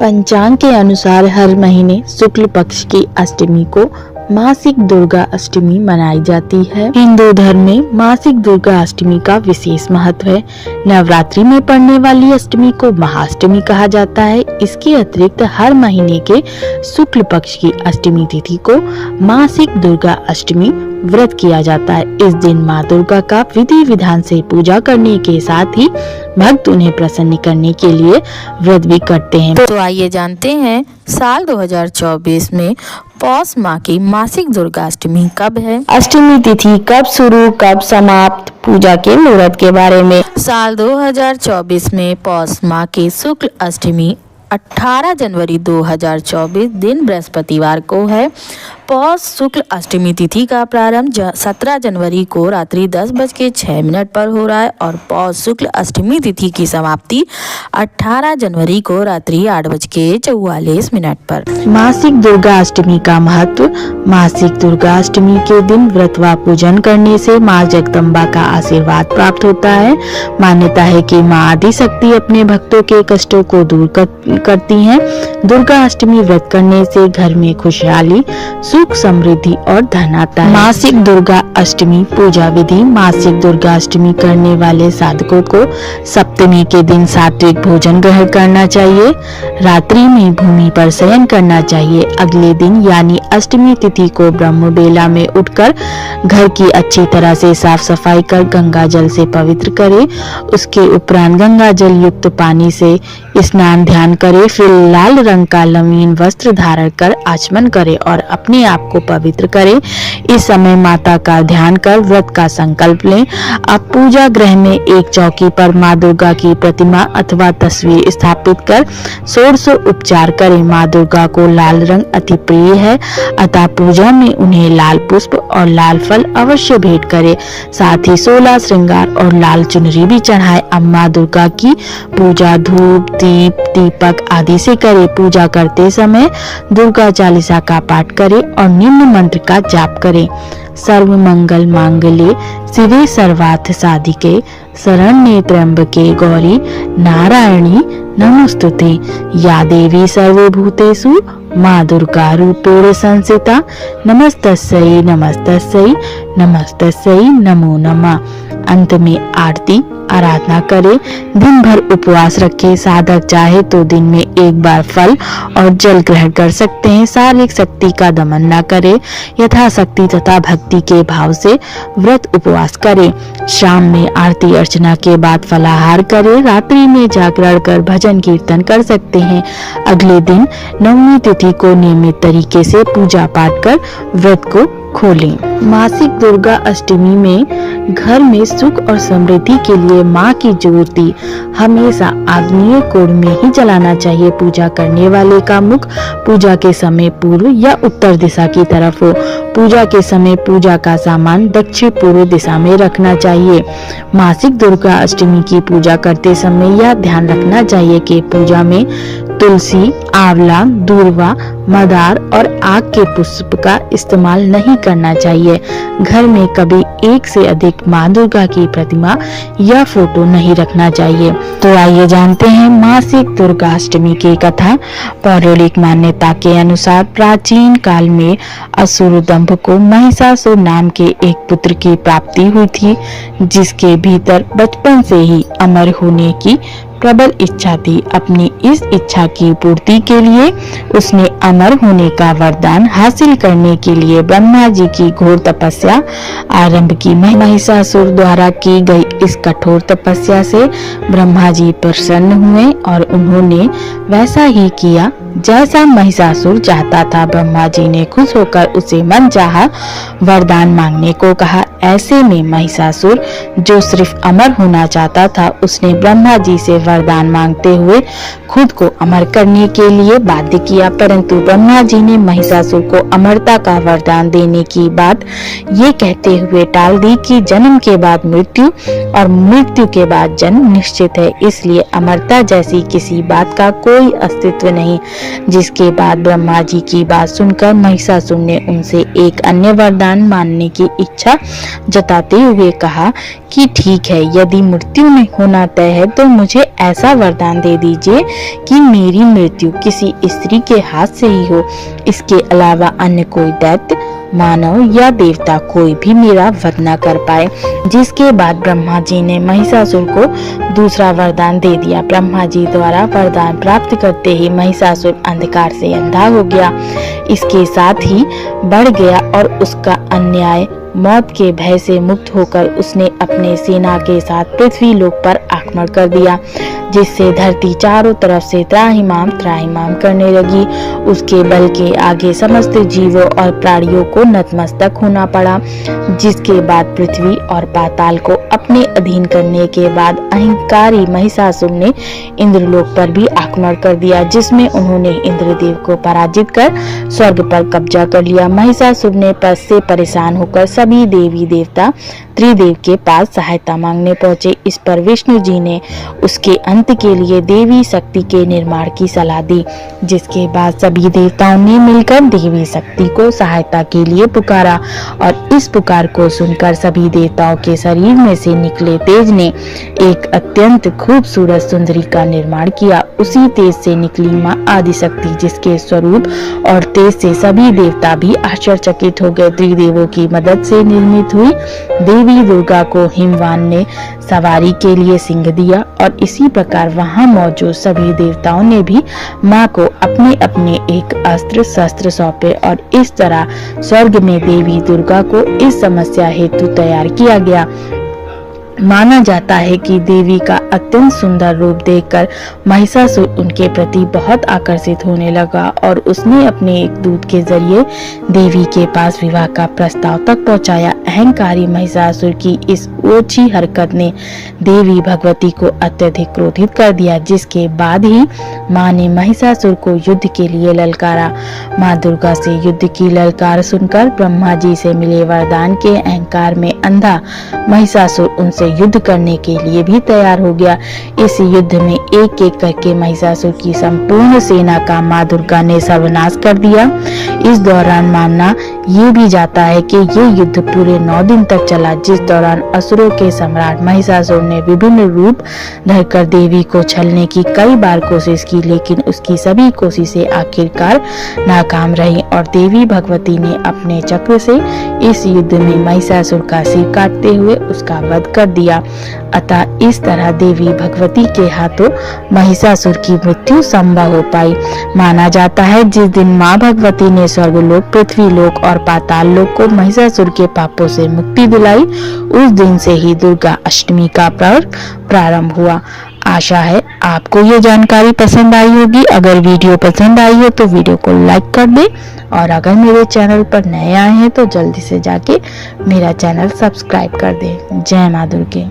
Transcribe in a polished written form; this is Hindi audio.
पंचांग के अनुसार हर महीने शुक्ल पक्ष की अष्टमी को मासिक दुर्गा अष्टमी मनाई जाती है। हिंदू धर्म में मासिक दुर्गा अष्टमी का विशेष महत्व है। नवरात्रि में पड़ने वाली अष्टमी को महाअष्टमी कहा जाता है। इसके अतिरिक्त हर महीने के शुक्ल पक्ष की अष्टमी तिथि को मासिक दुर्गा अष्टमी व्रत किया जाता है। इस दिन माँ दुर्गा का विधि विधान से पूजा करने के साथ ही भक्त उन्हें प्रसन्न करने के लिए व्रत भी करते हैं। तो आइए जानते हैं साल 2024 में पौष माह की मासिक दुर्गा अष्टमी कब है। अष्टमी तिथि कब शुरू कब समाप्त, पूजा के मुहूर्त के बारे में। साल 2024 में पौष माह की शुक्ल अष्टमी 18 जनवरी 2024 दिन बृहस्पतिवार को है। पौष शुक्ल अष्टमी तिथि का प्रारंभ 17 जनवरी को रात्रि 10:06 पर हो रहा है और पौष शुक्ल अष्टमी तिथि की समाप्ति 18 जनवरी को रात्रि 8:44 पर। मासिक दुर्गा अष्टमी का महत्व। मासिक दुर्गा अष्टमी के दिन व्रत व पूजन करने से माँ जगदम्बा का आशीर्वाद प्राप्त होता है। मान्यता है कि माँ आदि शक्ति अपने भक्तों के कष्टों को दूर करती हैं। दुर्गा अष्टमी व्रत करने से घर में खुशहाली, सुख, समृद्धि और धन आता है। मासिक दुर्गा अष्टमी पूजा विधि। मासिक दुर्गा अष्टमी करने वाले साधकों को सप्तमी के दिन सात्विक भोजन ग्रहण करना चाहिए। रात्रि में भूमि पर शयन करना चाहिए। अगले दिन यानी अष्टमी तिथि को ब्रह्म बेला में उठकर घर की अच्छी तरह से साफ सफाई कर गंगा जल से पवित्र करे। उसके उपरांत गंगा जल युक्त पानी से स्नान ध्यान करे। फिर लाल रंग का लवीन वस्त्र धारण कर आचमन करे और अपने आप को पवित्र करे। इस समय माता का ध्यान कर व्रत का संकल्प लें। अब पूजा गृह में एक चौकी पर माँ दुर्गा की प्रतिमा अथवा तस्वीर स्थापित कर षोडश उपचार करें। माँ दुर्गा को लाल रंग अति प्रिय है, अतः पूजा में उन्हें लाल पुष्प और लाल फल अवश्य भेंट करें। साथ ही 16 श्रृंगार और लाल चुनरी भी चढ़ाएं। अब माँ दुर्गा की पूजा धूप, दीप, दीपक आदि से करें। पूजा करते समय दुर्गा चालीसा का पाठ करें और निम्न मंत्र का जाप करें। सर्व मंगल मांगल्ये शिवे सर्वार्थ साधिके शरण्ये त्र्यंबके गौरी नारायणी नमोस्तुते। या देवी सर्वभूतेषु माँ दुर्गा रूपेण संस्थिता। नमस्तस्यै नमस्तस्यै नमस्तस्यै नमो नमः। अंत में आरती आराधना करे। दिन भर उपवास रखे। साधक चाहे तो दिन में एक बार फल और जल ग्रहण कर सकते हैं। शारीरिक शक्ति का दमन न करे। यथाशक्ति तथा भक्ति के भाव से व्रत उपवास करे। शाम में आरती अर्चना के बाद फलाहार करे। रात्रि में जागरण कर भजन कीर्तन कर सकते हैं। अगले दिन नवमी तिथि को नियमित तरीके से पूजा पाठ कर व्रत को खोलें। मासिक दुर्गा अष्टमी में घर में सुख और समृद्धि के लिए माँ की ज्योति हमेशा आग्नेय कोण में ही जलाना चाहिए। पूजा करने वाले का मुख पूजा के समय पूर्व या उत्तर दिशा की तरफ हो। पूजा के समय पूजा का सामान दक्षिण पूर्व दिशा में रखना चाहिए। मासिक दुर्गा अष्टमी की पूजा करते समय यह ध्यान रखना चाहिए कि पूजा में तुलसी, आंवला, दूर्वा, मदार और आक के पुष्प का इस्तेमाल नहीं करना चाहिए। घर में कभी एक से अधिक माँ दुर्गा की प्रतिमा या फोटो नहीं रखना चाहिए। तो आइए जानते हैं मासिक दुर्गा अष्टमी की कथा। पौराणिक मान्यता के अनुसार प्राचीन काल में असुर दंभ को महिषासुर नाम के एक पुत्र की प्राप्ति हुई थी, जिसके भीतर बचपन से ही अमर होने की प्रबल इच्छा थी। अपनी इस इच्छा की पूर्ति के लिए उसने अमर होने का वरदान हासिल करने के लिए ब्रह्मा जी की घोर तपस्या आरंभ की। महिषासुर द्वारा की गई इस कठोर तपस्या से ब्रह्मा जी प्रसन्न हुए और उन्होंने वैसा ही किया जैसा महिषासुर चाहता था। ब्रह्मा जी ने खुश होकर उसे मनचाहा वरदान मांगने को कहा। ऐसे में महिषासुर, जो सिर्फ अमर होना चाहता था, उसने ब्रह्मा जी से वरदान मांगते हुए खुद को अमर करने के लिए बाध्य किया। परंतु ब्रह्मा जी ने महिषासुर को अमरता का वरदान देने की बात ये कहते हुए टाल दी कि जन्म के बाद मृत्यु और मृत्यु के बाद जन्म निश्चित है, इसलिए अमरता जैसी किसी बात का कोई अस्तित्व नहीं। जिसके बाद ब्रह्मा जी की बात सुनकर महिषासुर ने उनसे एक अन्य वरदान मानने की इच्छा जताते हुए कहा कि ठीक है, यदि मृत्यु में होना तय है तो मुझे ऐसा वरदान दे दीजिए कि मेरी मृत्यु किसी स्त्री के हाथ से ही हो। इसके अलावा अन्य कोई दैत्य, मानव या देवता कोई भी मेरा वध न कर पाए। जिसके बाद ब्रह्मा जी ने महिषासुर को दूसरा वरदान दे दिया। ब्रह्मा जी द्वारा वरदान प्राप्त करते ही महिषासुर अंधकार से अंधा हो गया, इसके साथ ही बढ़ गया और उसका अन्याय मौत के भय से मुक्त होकर उसने अपने सेना के साथ पृथ्वी लोक पर आक्रमण कर दिया, जिससे धरती चारों तरफ से त्राहिमाम त्राहिमाम करने लगी। उसके बल के आगे समस्त जीवों और प्राणियों को नतमस्तक होना पड़ा। जिसके बाद पृथ्वी और पाताल को अपने अधीन करने के बाद अहंकारी महिषासुर ने इंद्रलोक पर भी आक्रमण कर दिया, जिसमें उन्होंने इंद्रदेव को पराजित कर स्वर्ग पर कब्जा कर लिया। महिषासुर ने पद से परेशान होकर सभी देवी देवता त्रिदेव के पास सहायता मांगने पहुंचे। इस पर विष्णु जी ने उसके अंत के लिए देवी शक्ति के निर्माण की सलाह दी, जिसके बाद सभी देवताओं ने मिलकर देवी शक्ति को सहायता के लिए पुकारा और इस पुकार को सुनकर सभी देवताओं के शरीर में से निकले तेज ने एक अत्यंत खूबसूरत सुंदरी का निर्माण किया। उसी तेज से निकली मां आदिशक्ति, जिसके स्वरूप और तेज से सभी देवता भी आश्चर्यचकित हो गए। त्रिदेवों की मदद से निर्मित हुई देवी दुर्गा को हिमवान ने सवारी के लिए सिंह दिया और इसी प्रकार वहां मौजूद सभी देवताओं ने भी मां को अपने अपने एक अस्त्र शस्त्र सौंपे और इस तरह स्वर्ग में देवी दुर्गा को इस समस्या हेतु तैयार किया गया। माना जाता है कि देवी का अत्यंत सुंदर रूप देखकर महिषासुर उनके प्रति बहुत आकर्षित होने लगा और उसने अपने एक दूत के जरिए देवी के पास विवाह का प्रस्ताव तक पहुंचाया। अहंकारी महिषासुर की इस ओछी हरकत ने देवी भगवती को अत्यधिक क्रोधित कर दिया, जिसके बाद ही मां ने महिषासुर को युद्ध के लिए ललकारा। मां दुर्गा से युद्ध की ललकार सुनकर ब्रह्मा जी से मिले वरदान के अहंकार में अंधा महिषासुर उनसे युद्ध करने के लिए भी तैयार हो गया। इस युद्ध में एक एक करके महिषासुर की संपूर्ण सेना का मां दुर्गा ने सर्वनाश कर दिया। इस दौरान मानना ये भी जाता है कि ये युद्ध पूरे 9 दिन तक चला, जिस दौरान असुरों के सम्राट महिषासुर ने विभिन्न रूप धरकर देवी को छलने की कई बार कोशिश की, लेकिन उसकी सभी कोशिशें आखिरकार नाकाम रही और देवी भगवती ने अपने चक्र से इस युद्ध में महिषासुर का सिर काटते हुए उसका वध कर दिया। अतः इस तरह देवी भगवती के हाथों महिषासुर की मृत्यु संभव हो पाई। माना जाता है जिस दिन मां भगवती ने स्वर्गलोक, पृथ्वीलोक और पाताल लोक को महिषासुर के पापों से मुक्ति दिलाई, उस दिन से ही दुर्गा अष्टमी का पर्व प्रारंभ हुआ। आशा है आपको ये जानकारी पसंद आई होगी। अगर वीडियो पसंद आई हो तो वीडियो को लाइक कर दें और अगर मेरे चैनल पर नए आए हैं तो जल्दी से जाके मेरा चैनल सब्सक्राइब कर दें। जय मां दुर्गे।